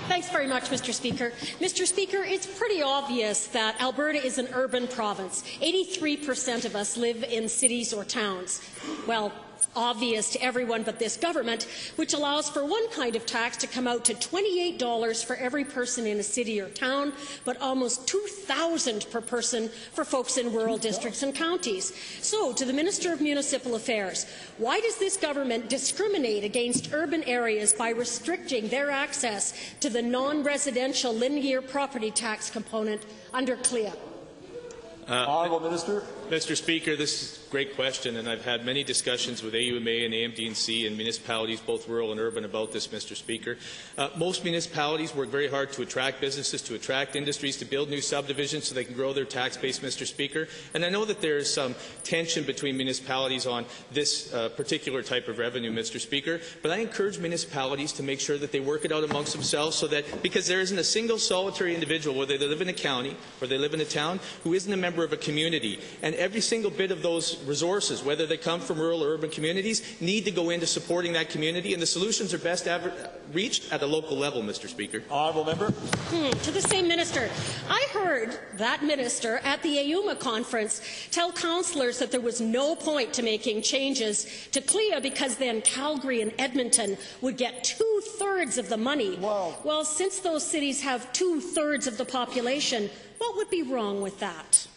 Thanks very much, Mr. Speaker. Mr. Speaker, it's pretty obvious that Alberta is an urban province. 83% of us live in cities or towns. Well, obvious to everyone but this government, which allows for one kind of tax to come out to $28 for every person in a city or town, but almost $2,000 per person for folks in rural districts and counties. So, to the Minister of Municipal Affairs, why does this government discriminate against urban areas by restricting their access to the non-residential linear property tax component under CLIA? Honourable Minister. Mr. Speaker, this is a great question, and I've had many discussions with AUMA and AMD&C and municipalities, both rural and urban, about this, Mr. Speaker. Most municipalities work very hard to attract businesses, to attract industries, to build new subdivisions so they can grow their tax base, Mr. Speaker. And I know that there is some tension between municipalities on this particular type of revenue, Mr. Speaker, but I encourage municipalities to make sure that they work it out amongst themselves so that, because there isn't a single solitary individual, whether they live in a county or they live in a town, who isn't a member of a community. And every single bit of those resources, whether they come from rural or urban communities, need to go into supporting that community, and the solutions are best reached at a local level, Mr. Speaker. Honourable member. To the same minister. I heard that minister at the AUMA conference tell councillors that there was no point to making changes to CLIA because then Calgary and Edmonton would get 2/3 of the money. Wow. Well, since those cities have 2/3 of the population, what would be wrong with that?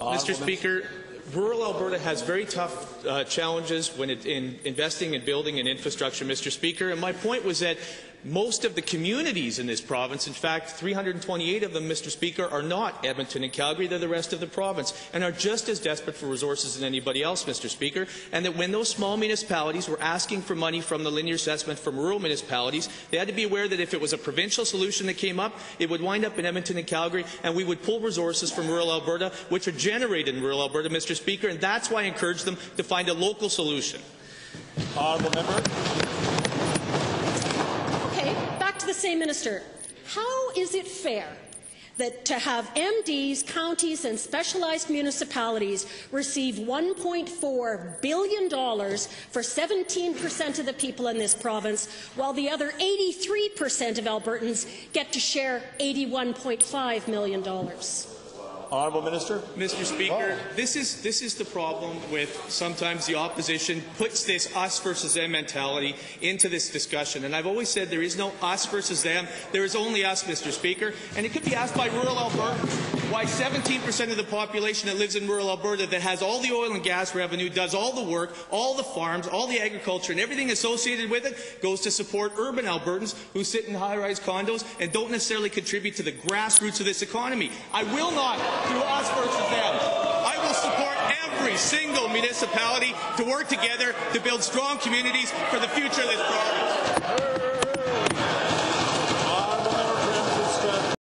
Mr. Speaker, rural Alberta has very tough challenges when in investing in building and infrastructure, Mr. Speaker, and my point was that most of the communities in this province, in fact 328 of them, Mr. Speaker, are not Edmonton and Calgary, they're the rest of the province, and are just as desperate for resources as anybody else, Mr. Speaker, and that when those small municipalities were asking for money from the linear assessment from rural municipalities, they had to be aware that if it was a provincial solution that came up, it would wind up in Edmonton and Calgary, and we would pull resources from rural Alberta, which are generated in rural Alberta, Mr. Speaker, and that's why I encourage them to find a local solution. Honourable member. To the same minister, how is it fair that to have MDs, counties and specialized municipalities receive $1.4 billion for 17% of the people in this province, while the other 83% of Albertans get to share $81.5 million? Honourable Minister. Mr. Speaker, this is the problem with sometimes the opposition puts this us versus them mentality into this discussion. And I've always said there is no us versus them. There is only us, Mr. Speaker. And it could be asked by rural Alberta why 17% of the population that lives in rural Alberta that has all the oil and gas revenue, does all the work, all the farms, all the agriculture and everything associated with it goes to support urban Albertans who sit in high-rise condos and don't necessarily contribute to the grassroots of this economy. I will not do us versus them. I will support every single municipality to work together to build strong communities for the future of this province.